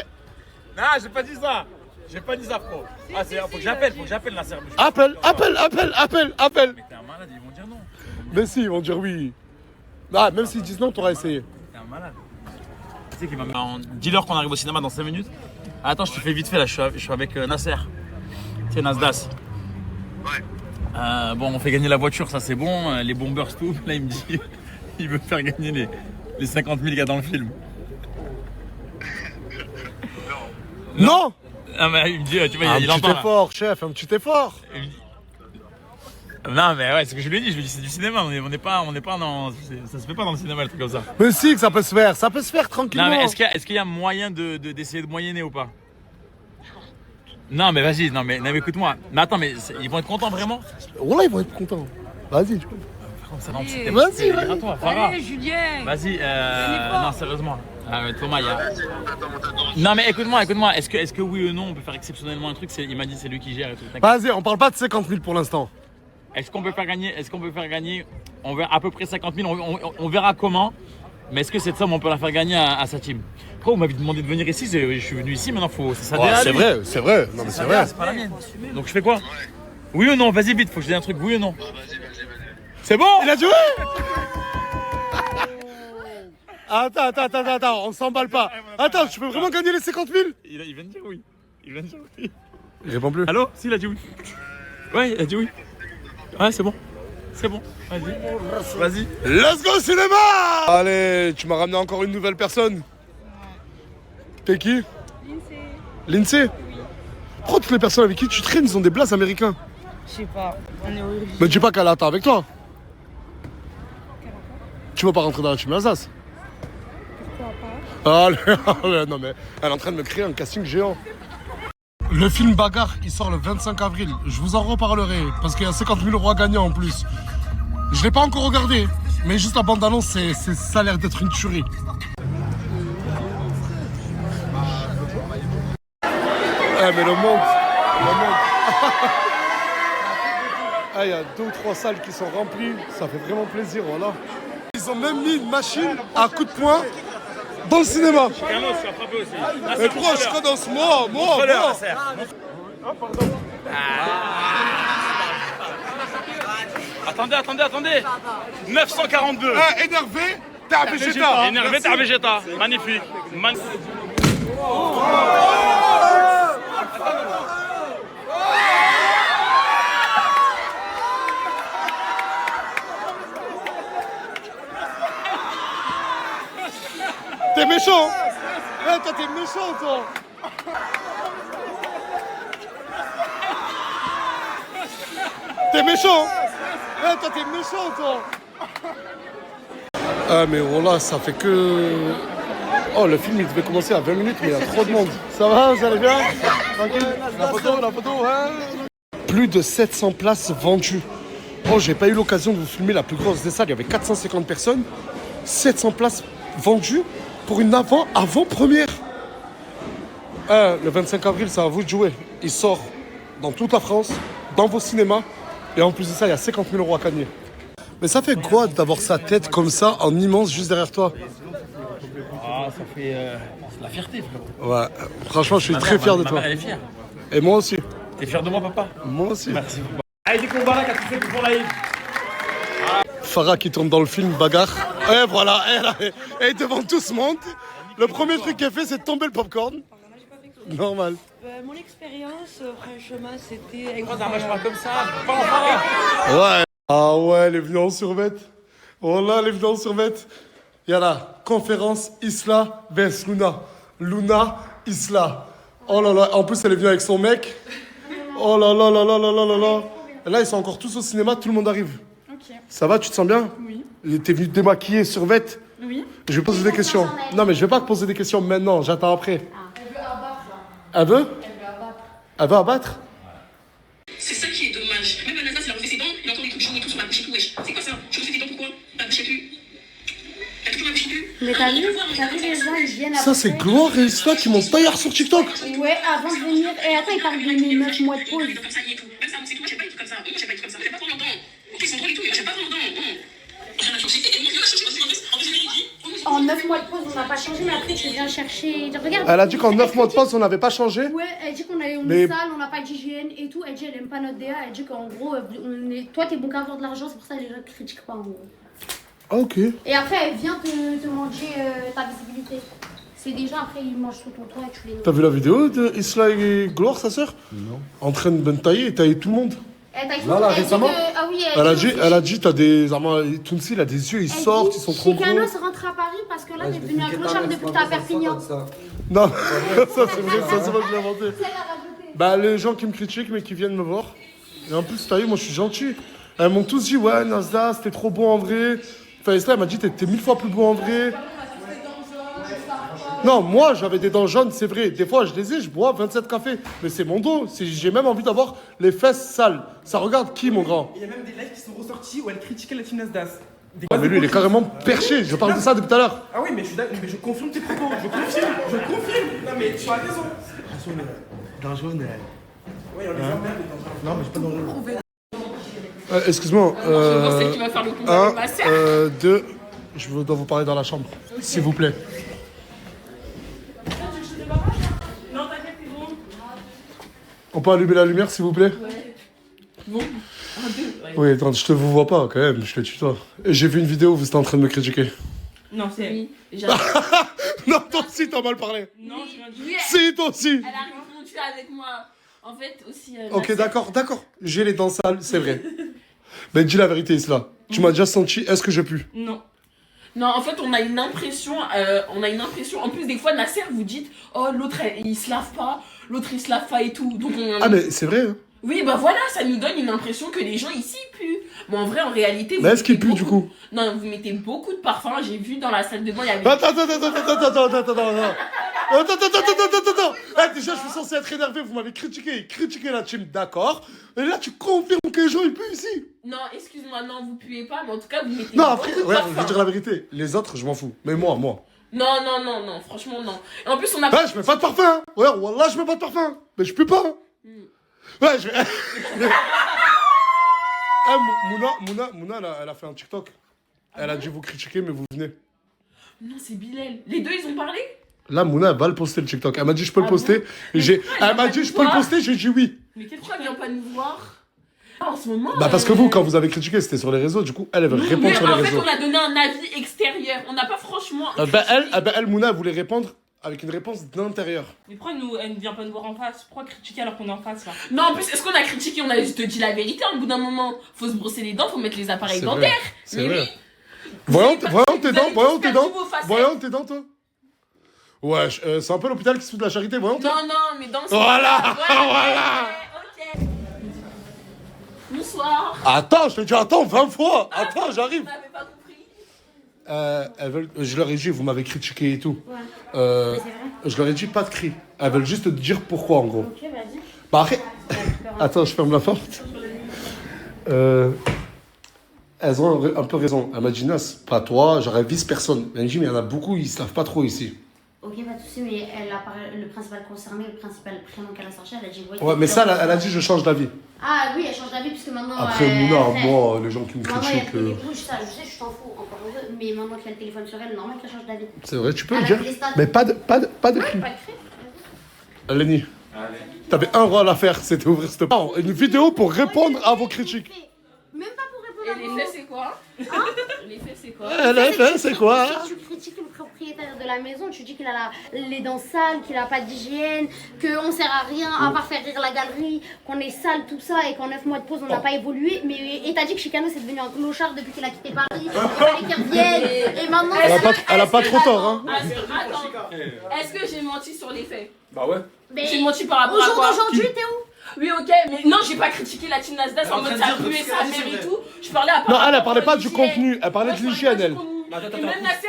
Non, j'ai pas dit ça. J'ai pas dit ça, frérot. Ah, faut que j'appelle Nasser. Appelle. Mais t'es un malade, ils vont dire non. Mais si, ils vont dire oui. Ah, même s'ils disent non, t'auras essayé. T'es un malade. Tu sais qu'il m'a mis. Dis-leur qu'on arrive au cinéma dans 5 minutes. Ah, attends, je te fais vite fait là, je suis avec Nasser. C'est Nasdas. Ouais. Bon, on fait gagner la voiture, ça c'est bon. Les bombers, tout. Là, il me dit. Il veut faire gagner les 50 000 qu'il y a dans le film. Non. Ah, mais il me dit, tu vois, il Un entend. petit effort, chef, un petit effort. Il me dit- Non, mais ouais, c'est ce que je lui ai dit. Je lui ai dit, c'est du cinéma. On n'est pas dans. Ça se fait pas dans le cinéma, le truc comme ça. Mais si, que ça peut se faire tranquillement. Non, mais est-ce qu'il y a moyen d'essayer de moyenner ou pas? Non, mais vas-y, non, mais écoute-moi. Mais attends, mais ils vont être contents vraiment? Wallah, ils vont être contents. Vas-y, tu peux. Vas-y, toi, Farah. Allez, Julien. Vas-y, non, sérieusement. Thomas, il y a. Non, mais écoute-moi. Est-ce que oui ou non, on peut faire exceptionnellement un truc? Il m'a dit, c'est lui qui gère et tout. Vas-y, on parle pas de 50 000 pour l'instant. Est-ce qu'on peut faire gagner on verra à peu près 50 000, on verra comment. Mais est-ce que cette somme, on peut la faire gagner à sa team? Pourquoi vous m'avez demandé de venir ici? Je suis venu ici, maintenant, c'est ça. C'est vrai. Non, mais c'est vrai. C'est pas la mienne. Donc je fais quoi? Oui ou non? Vas-y, vite, faut que je dise un truc. Oui ou non? C'est bon? Il a dit oui. Attends, on s'emballe pas. Attends, tu peux vraiment gagner les 50 000? Il vient de dire oui. Il répond plus. Allô? Si, il a dit oui. Ouais, il a dit oui. Ouais, c'est bon. Vas-y. Let's go cinéma. Allez, tu m'as ramené encore une nouvelle personne. T'es qui? Lindsay. Pourquoi toutes les personnes avec qui tu traînes, ils ont des blazes américains? Je sais pas, on est originaire. Mais dis pas qu'elle attend avec toi. Tu vas pas rentrer dans la team Alsace? Pourquoi pas? Non mais elle est en train de me créer un casting géant. Le film Bagarre, il sort le 25 avril. Je vous en reparlerai parce qu'il y a 50 000 euros à gagner en plus. Je l'ai pas encore regardé, mais juste la bande-annonce, ça a l'air d'être une tuerie. Mais le monde. Ah, il y a 2 ou 3 salles qui sont remplies, ça fait vraiment plaisir, voilà. Ils ont même mis une machine à coups de poing dans le cinéma. Carlos, je suis attrapé aussi. Mais pourquoi je cadence moi Attendez. 942. Énervé, t'es un végéta. Énervé, t'es un végéta. Magnifique. T'es méchant. Toi, t'es méchant, toi. T'es méchant. Toi, t'es méchant, toi. Ah, mais voilà, ça fait que... Oh, le film, il devait commencer à 20 minutes, mais il y a trop de monde. Ça va, vous allez bien? Tranquille. La photo, hein. Plus de 700 places vendues. Oh, j'ai pas eu l'occasion de vous filmer la plus grosse des salles. Il y avait 450 personnes. 700 places vendues pour une avant-première. Le 25 avril, c'est à vous de jouer. Il sort dans toute la France, dans vos cinémas. Et en plus de ça, il y a 50 000 € à gagner. Mais ça fait quoi d'avoir sa tête comme ça, en immense, juste derrière toi? Ah, ça fait c'est la fierté, frérot. Ouais, franchement, je suis très fier de Ma toi. mère, elle est fière. Et moi aussi. T'es fier de moi, papa? Moi aussi. Merci. Allez, des combats là, qu'as-tu fait pour la live? Farah qui tourne dans le film Bagarre. Et voilà, elle est devant tout ce monde. Le premier truc qu'elle fait, c'est de tomber le popcorn. Normal. Mon expérience, franchement, c'était Ça marche pas comme ça, pas en Farah. Ouais. Ah ouais, elle est venue en survêt. Oh là, elle est venue en survêt. Il y a la conférence Isla vs Luna. Luna, Isla. Oh là là, en plus elle est venue avec son mec. Oh là là là là là là là là. Et là, ils sont encore tous au cinéma, tout le monde arrive. Ok. Ça va, tu te sens bien? Oui. T'es venu te démaquiller, survêt? Oui. Je vais poser des questions. Non, mais je vais pas te poser des questions maintenant, j'attends après. Elle veut? Elle veut abattre? C'est ça qui est dommage. Même Vanessa, c'est la refait ses dents, il a encore des trucs chauds et tout sur la bouche et tout, wesh. C'est quoi ça? Je refais tes dents pourquoi? La bouche plus. T'as toujours la bouche plus? Mais t'as vu les gens, ils viennent Ça, c'est Gloire et Isla qui m'ont taillard sur TikTok. Ouais, avant de venir. Et après, ils parlent de mes 9 mois de pause. Comme ça, y est tout. Même ça, c'est tout, moi j'ai pas eu tout comme ça. Moi j'ai pas eu tout comme ça. J'ai pas trop longtemps. Ok, ils sont drôles et tout, mais j'ai pas trop longtemps. Rien à changer. Rien à changer parce qu'en plus, j'ai dit. En 9 mois de pause, on n'a pas changé, mais après, tu viens chercher. Regarde. Elle a dit qu'en 9 mois de pause, on n'avait pas changé. Ouais, elle dit qu'on est Mais- sale, on n'a pas d'hygiène et tout. Elle dit elle aime pas notre DA. Elle dit qu'en gros, toi, t'es bon qu'à avoir de l'argent, c'est pour ça que les gens ne critiquent pas en gros. Ah, ok. Et après, elle vient te manger ta visibilité. C'est déjà après, ils mangent sous ton toit et tu les T'as vu la vidéo de Isla et Gloire, sa sœur? Non. En train de tailler tout le monde. Là, récemment, ah oui, elle a dit, t'as des. Tunsi, il a des yeux, ils sortent, ils sont trop gros. Chicanos rentre à Paris parce que là, t'es venu à Clochard depuis que t'es à Perpignan. Non, ça c'est vrai, ça c'est moi qui l'ai inventé. Bah, les gens qui me critiquent, mais qui viennent me voir. Et en plus, t'as vu, moi je suis gentil. Elles m'ont tous dit, ouais, Nasda, c'était trop beau en vrai. Enfin, Isla, elle m'a dit, t'es 1000 fois plus beau en vrai. Non, moi j'avais des dents jaunes, c'est vrai. Des fois je les ai, je bois 27 cafés. Mais c'est mon dos. J'ai même envie d'avoir les fesses sales. Ça regarde qui, mon grand? Il y a même des lives qui sont ressortis où elle critiquait la team Nasdaq. Ah, mais lui, il est carrément perché. Je parle de ça depuis tout à l'heure. Ah oui, mais je confirme tes propos. Je confirme. Non, mais tu as raison. Dans jaune, Oui, on les emmerde dans non, mais c'est pas dans jaune. Excuse-moi. C'est qui va faire le coup avec ma sœur. 2. Je dois vous parler dans la chambre, s'il vous plaît. Non, t'inquiète, c'est bon. On peut allumer la lumière, s'il vous plaît? Bon, Oui, attends, je te vous vois pas quand même, je te tutoie. Et j'ai vu une vidéo où vous étiez en train de me critiquer. Non, c'est elle. oui. Non, toi aussi, t'as mal parlé. Non, je viens de Oui, dire. Si, toi aussi. elle a répondu avec moi. En fait, aussi. Ok, d'accord. J'ai les dents sales, c'est vrai. Mais dis la vérité, Isla. Tu m'as déjà senti, est-ce que j'ai pu? Non. Non, en fait, on a une impression. En plus, des fois, Nasser, vous dites, oh, l'autre, il se lave pas. L'autre, il se lave pas et tout. Donc, Ah, mais c'est vrai, hein. Oui, bah voilà, ça nous donne une impression que les gens ici puent. Mais en vrai, en réalité. Mais est-ce qu'il pue, du coup? Non, vous mettez beaucoup de parfum. J'ai vu dans la salle de bain, il y avait. Attends. Déjà, je suis censé être énervé, vous m'avez critiqué la team, d'accord. Et là, tu confirmes que les gens, ils puent ici. Non, excuse-moi, non, vous puez pas, mais en tout cas, vous mettez Non, beaucoup après, de ouais, parfum. je vais dire la vérité. Les autres, je m'en fous. Mais moi. Non, franchement, non. Et en plus, on a. Ouais, je mets pas de parfum. Hein. Ouais, wallah, je mets pas de parfum. Mais je pue pas. Hein. Ouais, je vais. Mouna, elle a fait un TikTok. Elle a dit vous critiquer, mais vous venez. Non, c'est Bilal. Les deux, ils ont parlé? Là, Mouna, elle va le poster le TikTok. Elle m'a dit je peux le poster. Elle m'a dit je peux le poster, j'ai dit oui. Mais pourquoi elle vient pas nous voir? En ce moment. Bah, parce que vous, quand vous avez critiqué, c'était sur les réseaux. Du coup, elle veut répondre Mais sur les en fait, réseaux. on a donné un avis extérieur. On n'a pas franchement. Elle, Mouna, elle voulait répondre avec une réponse d'intérieur. Mais pourquoi elle ne vient pas nous voir en face? Pourquoi critiquer alors qu'on est en face là? Non, en plus, est-ce qu'on a critiqué? On a juste dit la vérité. Au bout d'un moment, faut se brosser les dents, faut mettre les appareils C'est dentaires. vrai, c'est Mais vrai. oui. Voyons tes dents, Voyons tes toi. Ouais, c'est un peu l'hôpital qui se fout de la charité, voyons. Non, mais dans ce Voilà, voilà. Ok. Bonsoir. Attends, je te dis attends 20 fois. Attends, j'arrive. Vous m'avez pas compris. Elles veulent, je leur ai dit, vous m'avez critiqué et tout. Ouais. Mais c'est vrai. Je leur ai dit pas de cri. Elles veulent juste te dire pourquoi en gros. Ok, bah Bah après, attends, je ferme la porte. Elles ont un peu raison. Elle m'a dit, Nas, pas toi, j'aurais vice personne. Elle m'a dit, mais il y en a beaucoup, ils se lavent pas trop ici. Ok, pas de soucis, mais elle a parlé, le principal concerné, le principal prénom qu'elle a sorti, elle a dit Ouais, mais ça, elle a dit, je change d'avis. Ah oui, elle change d'avis, puisque maintenant. Après, Mouna, moi, les gens qui me Maintenant, il y a critiquent. le téléphone, ça, je sais, je t'en fous, encore heureux, mais maintenant qu'il y a le téléphone sur elle, normal qu'elle change d'avis. C'est vrai, tu peux Elle le a dire. fait les stats. Mais pas de cri. Pas de cri. Lenny, t'avais un rôle à faire, c'était ouvrir cette porte. Une vidéo pour répondre à vos critiques. Même pas pour répondre à Et vos. les faits, c'est quoi? Hein? Les faits, c'est quoi? Les faits, c'est quoi? Si tu critiques le propriétaire de la maison, tu dis qu'il a les dents sales, qu'il a pas d'hygiène, qu'on sert à rien à part faire rire la galerie, qu'on est sale, tout ça, et qu'en 9 mois de pause, on n'a pas évolué. Et t'as dit que Chicano, c'est devenu un clochard depuis qu'il a quitté Paris, il fallait qu'il revienne, et maintenant... Elle a pas trop tort, hein. Attends, est-ce que j'ai menti sur les faits? Bah ouais. J'ai menti par rapport Au à jour quoi? d'aujourd'hui, t'es où? Oui, ok, mais non, j'ai pas critiqué la team Nasdaq en mode ça a pué sa mère et tout. Je parlais à part. Non, elle parlait pas du contenu, elle parlait de l'hygiène, elle. Et même Nasser,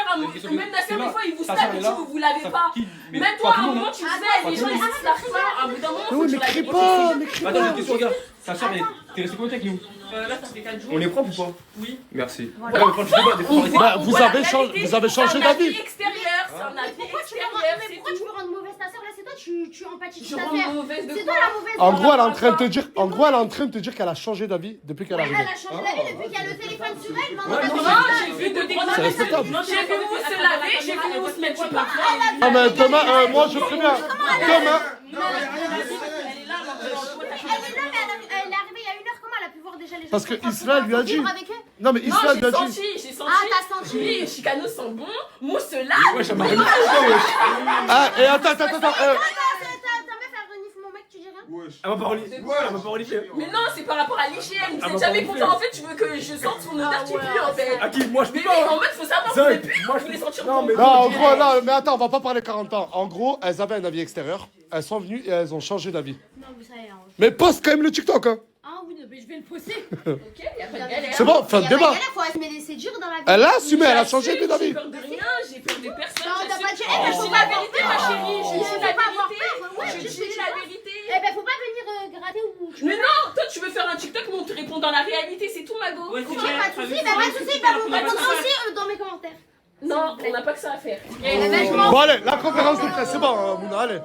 des fois, il vous snap et dit vous lavez pas. Même toi, à un moment, tu faisais, les gens, ils se lavent pas. À bout d'un moment, faut que tu laves. Mais crie pas. Attends, j'ai une question, regarde. Ta soeur, t'es resté combien avec nous? Là, ça fait 4 jours. On est propre ou pas? Oui. Merci. Voilà. Ouais, mais quand je débat, des fois, on arrête. Bah, vous avez changé d'avis. C'est un avis extérieur, c'est Pourquoi tu veux rendre mauvaise ta soeur? Là, c'est toi, tu empathises Je ta rends sœur. mauvaise de C'est quoi? toi la mauvaise. En gros, elle est en train de te dire, qu'elle a changé d'avis depuis qu'elle est Elle arrivée. a changé d'avis depuis qu'il y a le téléphone sur elle. Maintenant, Ouais, t'as non, changé j'ai d'avis. vu de trois C'est respectable. J'ai vu où se laver, j'ai vu où se mettre du parfum. Ah, mais demain, moi, je ferai bien. Demain. Elle est arrivée il y a 1 heure. Comment elle a pu voir déjà les gens? Parce que Isla lui a dit. Avec eux? Non, mais Isla lui a dit. J'ai senti. Ah, t'as senti? Oui, Chicano sent bon, mousse là. Ouais, ça m'a rien. Ah, et attends. Ta meuf, elle renifle mon mec, tu dis rien? Elle m'a pas relié. Ouais, elle m'a pas relié. Mais non, c'est par rapport à l'hygiène. Ah, Vous bah, êtes jamais bah, content. En fait, tu veux que je sente son odeur qui pue en fait. À qui? Moi, je peux Mais pas. en mode, faut savoir, vous Zach, êtes pur, moi, vous je voulez peux- sentir non, bon. mais- Non, en gros, là, mais attends, on va pas parler 40 ans. En gros, elles avaient un avis extérieur. Elles sont venues et elles ont changé d'avis. Non, mais ça y est. Mais poste quand même le TikTok, hein. Ah oui, mais je vais le poster. Ok, y a pas de galère. C'est bon, fin de débat. Faut assumer, c'est dur dans la vie. Elle a assumé, elle a changé d'avis. J'ai peur de rien, j'ai peur de personne. Non, t'as pas dit. Je dis la vérité, ma chérie. Je dis la vérité. Ouais, Je dis la vérité. Eh ben, faut pas venir gratter ou. Mais non, toi tu veux faire un TikTok, mais on te répond dans la réalité, c'est tout, Mago. Ok, pas de soucis, bah, pas de soucis, bah, vous répondrez aussi dans mes commentaires. Non, on n'a pas que ça à faire. Bon, allez, la conférence de presse, c'est bon, Mouna, allez.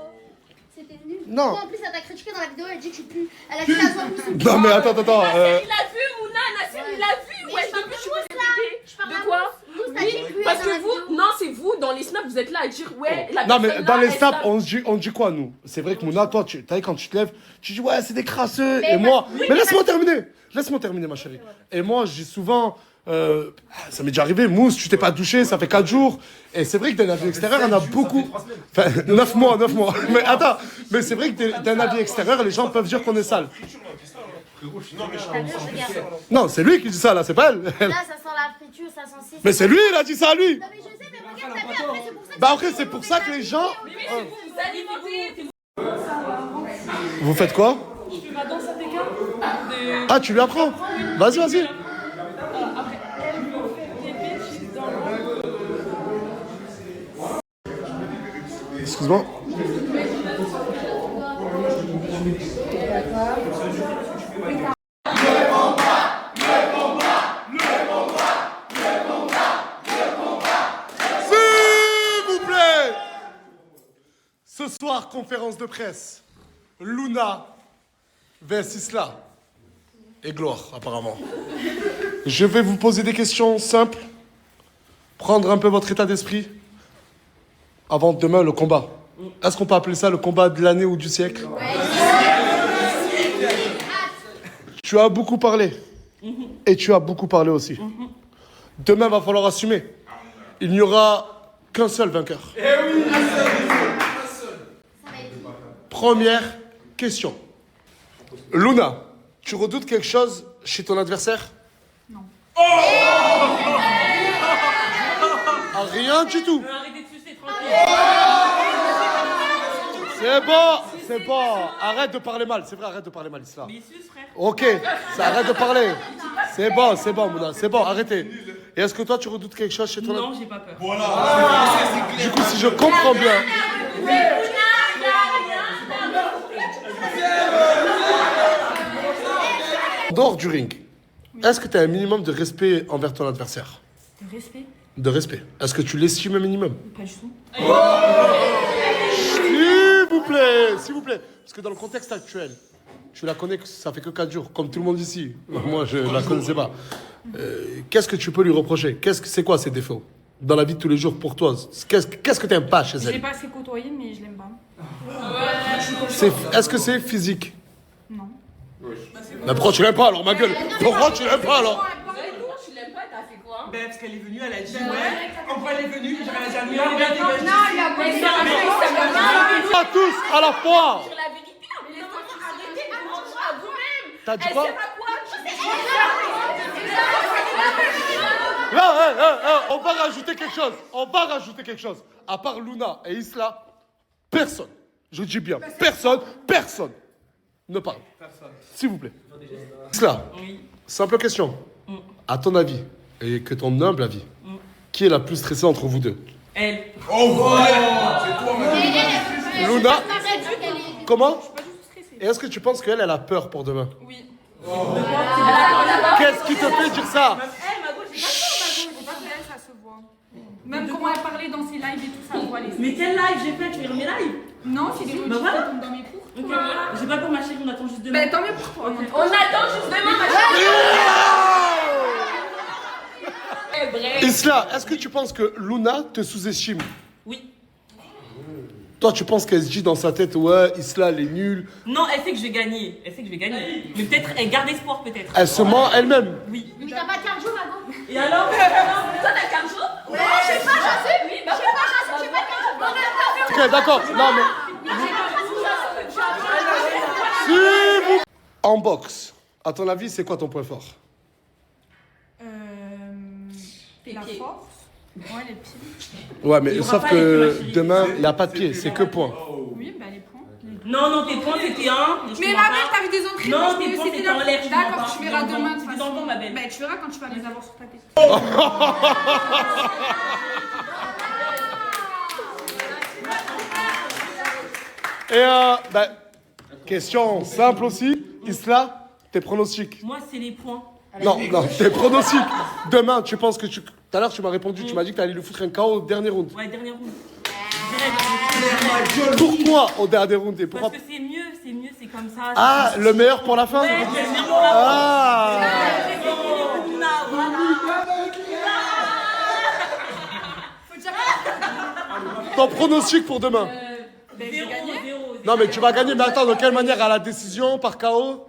C'était nul. Non. En plus, elle t'a critiqué dans la vidéo, elle dit que tu pues. Elle a dit la soie mousse. Non, mais attends. Nasser, il a vu, Mouna, Nasser, il a vu. Ouais, depuis tu peux répéter. De quoi? Oui, parce que vous, non, c'est vous, dans les snaps, vous êtes là à dire, ouais, la Non, mais personne dans là, les elle snaps, snap. on dit quoi, nous? C'est vrai que Mouna, toi, t'as vu, quand tu te lèves, tu dis, ouais, c'est des crasseux. Mais Et moi, oui, mais laisse-moi terminer, ma chérie. Et moi, je dis souvent, ça m'est déjà arrivé, Mousse, tu t'es pas douché, ça fait 4 jours. Et c'est vrai que d'un avis extérieur, on a beaucoup. Enfin, 9 mois. Mais attends, mais c'est vrai que d'un avis extérieur, les gens peuvent dire qu'on est sale. Non, c'est lui qui dit ça, là, c'est pas elle. Là, ça sent la friture, ça sent si. Mais c'est lui, il a dit ça à lui. Non, mais je sais, mais regarde, t'as vu, après, c'est pour ça que. Bah après, c'est pour ça que les gens. Mais c'est vous, vous alimentez. Vous faites quoi? Je fais ma danse à TK. Ah, tu lui apprends? Vas-y. Après, elle me fait des bitches dans le. Excuse-moi. S'il vous plaît. Ce soir, conférence de presse. Luna vs Isla. Et Gloire, apparemment. Je vais vous poser des questions simples. Prendre un peu votre état d'esprit. Avant demain, le combat. Est-ce qu'on peut appeler ça le combat de l'année ou du siècle? Tu as beaucoup parlé. Et tu as beaucoup parlé aussi. Demain, va falloir assumer. Il n'y aura qu'un seul vainqueur. Première question. Luna, tu redoutes quelque chose chez ton adversaire? Non. Rien du tout. C'est bon. Arrête de parler mal. C'est vrai, arrête de parler mal, Isla. Ok, ça arrête de parler. C'est bon, Mouna. C'est bon, arrêtez. Et est-ce que toi, tu redoutes quelque chose chez ton adversaire? Non, j'ai pas peur. Du coup, si je comprends bien. En dehors du ring, est-ce que tu as un minimum de respect envers ton adversaire? De respect? De respect. Est-ce que tu l'estimes un minimum? Pas du tout. S'il vous plaît. Parce que dans le contexte actuel, tu la connais, ça fait que 4 jours, comme tout le monde ici. Moi, je la connaissais pas. Qu'est-ce que tu peux lui reprocher? C'est quoi ses défauts? Dans la vie de tous les jours pour toi, qu'est-ce que tu n'aimes pas chez Je l'ai elle? pas assez côtoyé, mais je l'aime pas. Est-ce que c'est physique? Non. Mais pourquoi tu l'aimes pas alors, ma gueule? Pourquoi tu l'aimes pas alors? Tu l'aimes pas, t'as fait quoi? Ben, parce qu'elle est venue, elle a dit ouais. En vrai, elle est venue, j'avais la jamais. Pas tous à la fois. Sur la vérité, mais arrêtez de mentir à vous-même. T'as dit Elle quoi? sert à quoi? Là, on va rajouter quelque chose. À part Luna et Isla, personne, je dis bien, personne ne parle. S'il vous plaît. Isla, simple question. À ton avis, et que ton humble avis, qui est la plus stressée entre vous deux? Elle. Luna. Comment? Et est-ce que tu penses qu'elle a peur pour demain? Oui. Qu'est-ce qui te fait dire ça? Ça se voit. Même comment elle parlait dans ses lives et tout ça, on voit les. Mais quel live j'ai fait? Tu veux mes lives? Non, c'est des Bah rediffs voilà. qui tombent dans mes cours. Ok, voilà. J'ai pas peur, ma chérie, on attend juste demain. Bah tant mieux pour toi. On attend juste demain, ma chérie. Isla, est-ce que tu penses que Luna te sous-estime? Oui. Toi, tu penses qu'elle se dit dans sa tête, ouais, Isla, elle est nulle. Non, elle sait que je vais gagner. Mais peut-être, elle garde espoir, peut-être. Elle se ment elle-même. Oui. Mais t'as pas de cardio, Mago? Et alors? Toi, t'as 15 jours? Ouais, je sais pas, oui, bah j'ai pas de cardio. Ok, d'accord. Non, mais. En boxe, à ton avis, c'est quoi ton point fort? La force. Ouais, les pieds. Ouais, mais Il y aura sauf pas que les pieds, ma chérie. demain, il n'y a pas de pied, c'est que point. Oui, bah les points. Non, tes points c'était un. Mais ma mère, t'as vu des entraînements? Non, tes points c'était en l'air. D'accord, tu verras demain de toute Tu dans le vent, ma belle. Bah tu verras quand tu vas les avoir sur ta tête. Et question simple aussi. Isla, tes pronostics? Moi, c'est les points. Non, tes pronostics. Demain, tu penses que tu... Tout à l'heure, tu m'as répondu, tu m'as dit que tu allais lui foutre un KO au dernier round. Ouais, dernier round. Pourquoi au dernier round et pourquoi... Parce que c'est mieux, c'est comme ça. Ah, le meilleur pour la fin? Ouais, c'est le meilleur pour la fin. Ah. Ton pronostic pour demain? Zéro. Non, mais tu vas gagner, mais attends, de quelle manière? À la décision, par KO?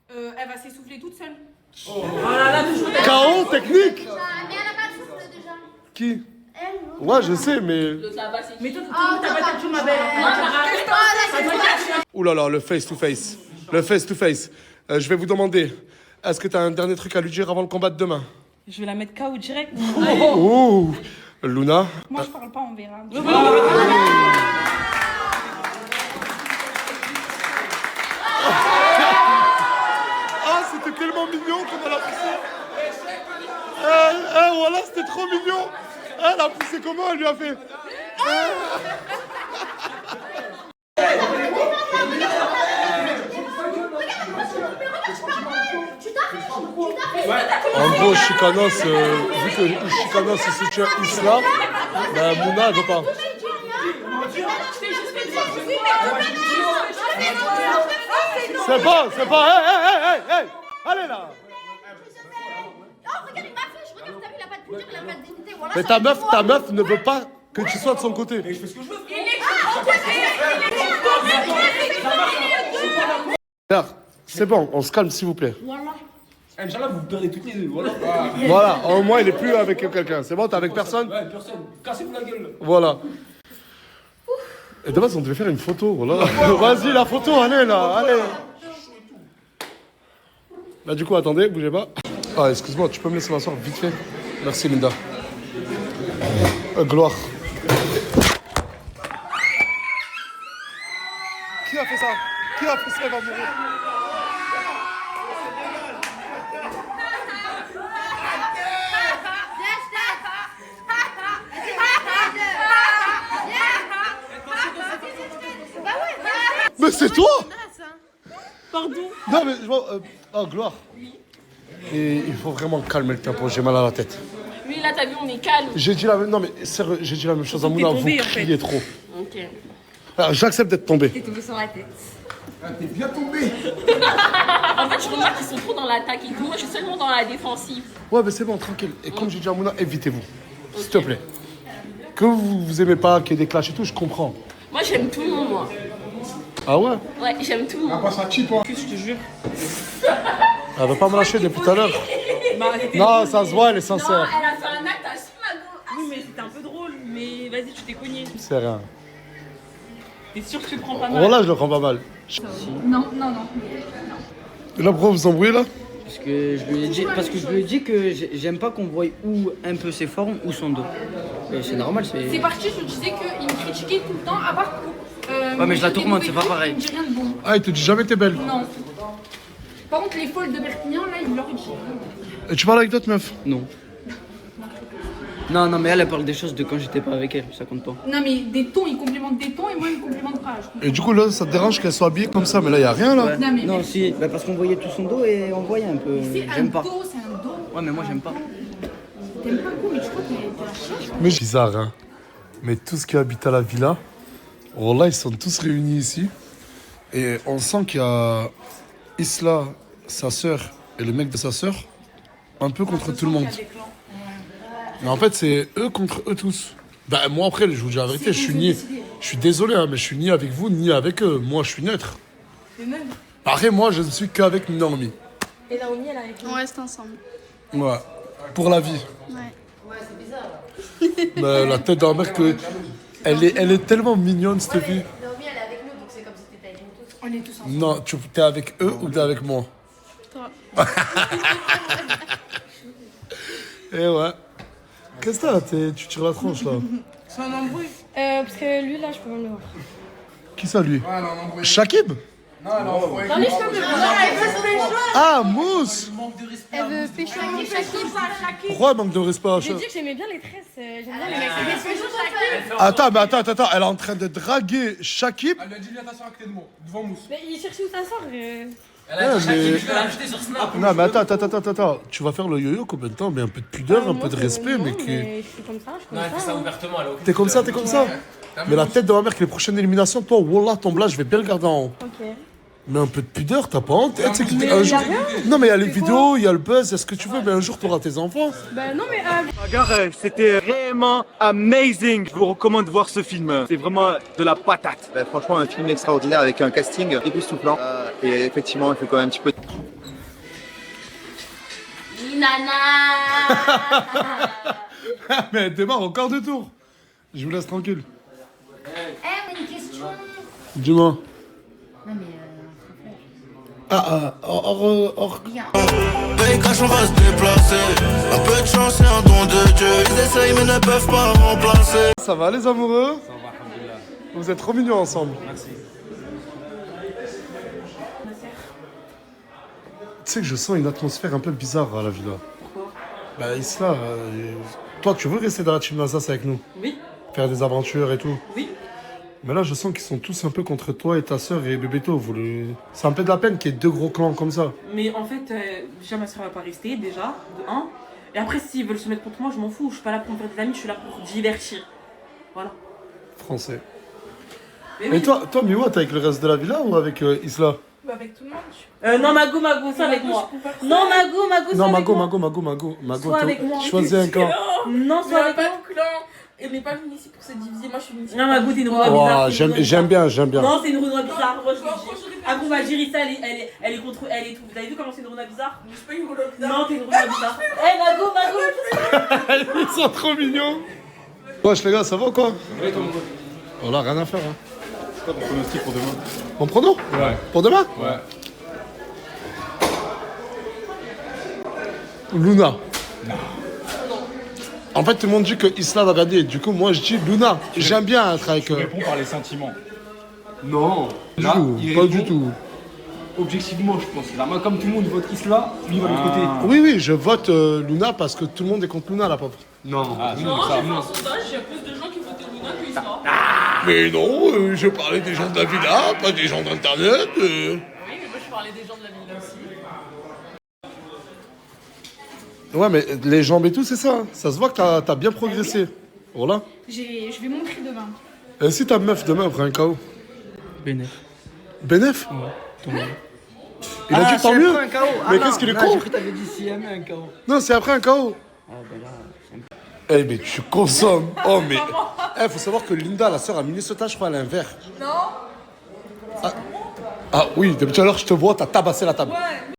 Elle va s'essouffler toute seule. KO technique? Mais elle a pas de souffle déjà. Qui? Elle, non. Ouais, je sais, mais... Mais toi, t'as pas tête, ma belle. Ouh là là, le face-to-face. Le face-to-face. Je vais vous demander, est-ce que tu as un dernier truc à lui dire avant le combat de demain? Je vais la mettre KO direct. Ouh. Luna? Moi je parle pas, on verra. Ah, c'était tellement mignon comme elle a poussé. Voilà, c'était trop mignon. Elle a poussé comment? Elle lui a fait... En gros, Chicanos, vu que Chicanos il soutient Isla, ben Mouna elle veut pas. C'est bon, hey, allez là. Regarde, il m'a fait, je regarde, t'as vu, il a pas de pouvoir, il a pas de dignité. Voilà, Mais ça ta fait meuf, quoi? ta meuf ne veut pas que tu sois de son côté. Mais je fais ce que je veux. C'est bon, on se calme s'il vous plaît. Inch'Allah, vous perdez toutes les deux. Voilà. Voilà, au moins il est plus avec quelqu'un. C'est bon, t'es avec personne? Ouais, personne. Cassez-vous la gueule. Voilà. Et de base, on devait faire une photo, voilà. Vas-y, la photo, allez là, allez. Là, du coup, attendez, bougez pas. Ah, excuse-moi, tu peux me laisser m'asseoir vite fait? Merci, Linda. Gloire. Qui a fait ça? Qui a fait ça? Elle va mourir. Mais c'est toi? Pardon. Non, mais Oh, Gloire. Et il faut vraiment calmer le tempo, j'ai mal à la tête. Oui, là, t'as vu, on est calme. J'ai dit la même, non mais sérieux, j'ai dit la même chose à Mouna, vous criez trop. Ok. Alors, j'accepte d'être tombé. T'es tombé sur la tête. Ah, t'es bien tombé. En fait, je remarque qu'ils sont trop dans l'attaque et tout. Moi, je suis seulement dans la défensive. Ouais, mais c'est bon, tranquille. Et comme j'ai dit à Mouna, évitez-vous. S'il te plaît. Que vous aimez pas qu'il y ait des clashs et tout, je comprends. Moi, j'aime tout le monde, moi. Ah ouais? Ouais, j'aime tout le monde. Pas ça cheap, hein. Je te jure. Elle veut pas me lâcher depuis tout à l'heure. Non, ça se voit, elle est Non, sincère. elle a fait un acte à Smago. Oui, mais c'était un peu drôle. Mais vas-y, tu t'es cogné. C'est rien. T'es sûr que tu le prends pas mal? Voilà, je le prends pas mal. Non. Et là, pourquoi vous vous embrouillez là? Parce que je lui ai dit que j'aime pas qu'on voie ou un peu ses formes ou son dos. Et c'est normal, C'est parti, je me disais qu'il me critiquait tout le temps, à part pour. Ouais, mais je la tourmente, c'est pas pareil. Il me dit rien de bon. Ah, il te dit jamais t'es belle. Non. Par contre, les folles de Perpignan, là, il leur dit. Et tu parles avec d'autres meufs? Non. Non, mais elle parle des choses de quand j'étais pas avec elle, ça compte pas. Non, mais des tons, il complimente des tons et moi, il me complimente pas. Et du coup, là, ça te dérange qu'elle soit habillée comme ça, mais là, y a rien là. Ouais. Non, mais Non, si, bah parce qu'on voyait tout son dos et on voyait un peu. c'est un J'aime pas. dos, c'est un dos. Ouais, mais moi j'aime pas. T'aimes pas quoi, mais tu crois que t'es un chien. Mais bizarre, hein. Mais tout ce qui habite à la villa, oh là, ils sont tous réunis ici. Et on sent qu'il y a Isla, sa sœur, et le mec de sa sœur, un peu contre tout le monde. Mais en fait, c'est eux contre eux tous. Bah, moi, après, je vous dis la vérité, je suis désolé, hein, mais je suis ni avec vous, ni avec eux. Moi, je suis neutre. Après, moi, je ne suis qu'avec Naomi. Et Naomi, elle est avec nous. On reste ensemble. Ouais. Pour la vie. Ouais, c'est bizarre. Mais la tête d'un mec, elle est tellement mignonne, cette fille. Naomi, elle est avec nous, donc c'est comme si t'étais avec nous tous. On est tous ensemble. Non, t'es avec eux ou t'es avec moi? Toi. Eh ouais. Qu'est-ce que t'as? Tu tires la tronche là. C'est un embrouille. Parce que lui, là, je peux pas le voir. Qui ça lui? Ouais, elle a un embrouille. Shakib? Non, elle a envoyé. Dans les cheveux, Ah, Mousse! Elle veut pécho avec Shakib. Pourquoi elle manque de respect à J'ai Shakib? dit que j'aimais bien les tresses. J'aime bien les mecs. Attends, elle est en train de draguer Shakib. Elle lui a dit, viens t'asseoir à côté de moi, devant Mousse. Mais il cherchait où t'asseoir. Non, mais attends. Tu vas faire le yo-yo combien de temps? Mais un peu de pudeur, un peu de respect, mais qui. Je suis comme ça, je suis comme ça. ouvertement, elle a T'es comme ça? Mais la tête de ma mère, que les prochaines éliminations, toi, Wallah, ton là, je vais bien le garder en haut. Ok. Mais un peu de pudeur, t'as pas honte? Tu sais que un jour... Non, mais il y a les vidéos, il y a le buzz, est-ce que tu veux? Mais un jour, t'auras tes enfants. Bah non, mais. Bagarre, c'était vraiment amazing. Je vous recommande de voir ce film. C'est vraiment de la patate. Bah, franchement, un film extraordinaire avec un casting époustouflant. Et effectivement, il fait quand même un petit peu. Nana. Mais elle démarre au quart de tour. Je vous laisse tranquille. Eh, une question. Dis-moi. Non, mais. Paye cash, on va se déplacer. Un peu de chance et un don de Dieu. Ils essayent mais ne peuvent pas remplacer. Ça va les amoureux? Ça va, alhamdoulilah. Vous êtes trop mignons ensemble. Merci. Tu sais que je sens une atmosphère un peu bizarre à la villa. Pourquoi? Bah Isla, toi tu veux rester dans la team Nazas avec nous? Oui. Faire des aventures et tout? Oui. Mais là je sens qu'ils sont tous un peu contre toi et ta sœur et Bébéto. C'est un peu de la peine qu'il y ait deux gros clans comme ça. Mais en fait, déjà ma soeur va pas rester, déjà, de 1. Et après, s'ils veulent se mettre contre moi, je m'en fous. Je suis pas là pour me faire des amis, je suis là pour divertir. Voilà. Français. Mais Et oui. toi Miwa, t'es avec le reste de la villa ou avec Isla? Avec tout le monde. Non, Mago, c'est avec moi. Non, Mago, Non, avec moi. Mago, Sois avec moi. choisis un clan. Non, Il sois n'y a avec pas moi. de clan. Elle n'est pas venue ici pour se diviser. Moi, je suis venue ici. Non, Mago, t'es une Renoir bizarre. J'aime bien. Non, c'est une Renoir bizarre. Moi, je vous dis. Après, on va dire ça, elle est contre. Elle est tout. Vous avez vu comment c'est une Renoir bizarre? Je suis pas une Renoir bizarre. Non, t'es une Renoir bizarre. Mago. Ils sont trop mignons. Wesh les gars, ça va ou quoi? On a rien à faire. Hein. C'est quoi ton pronostic pour demain? Mon prono? Ouais. Pour demain? Ouais. Luna. Non. En fait, tout le monde dit que Isla va gagner. Du coup, moi, je dis Luna. J'aime bien être avec Tu réponds par les sentiments. Non. Là, il pas répond du tout. Objectivement, je pense. Là, moi, comme tout le monde vote Isla, lui va de l'autre côté. Oui, je vote Luna parce que tout le monde est contre Luna, la pauvre. Non. Ah, Non, j'ai fait un sondage. Il y a plus de gens qui votaient Luna que Isla. Mais non, je parlais des gens de la villa, pas des gens d'internet. Oui, mais moi, je parlais des gens de la ville aussi. Ouais, mais les jambes et tout, c'est ça. Ça se voit que t'as bien progressé. Voilà. Je vais montrer demain. Et si ta meuf demain après un KO? Bénef. Bénef? Ouais, tant mieux. Il a dit tant c'est mieux. après un KO. Mais non, qu'est-ce qu'il est non, con? J'ai cru que t'avais dit si jamais un KO. Non, c'est après un KO. Ah, ben là, c'est Eh, mais tu consommes. Oh, mais. Eh, faut savoir que Linda, la sœur à Minnesota, je crois, elle a un verre. Non. Ah oui, depuis tout à l'heure, je te vois, t'as tabassé la table. Ouais.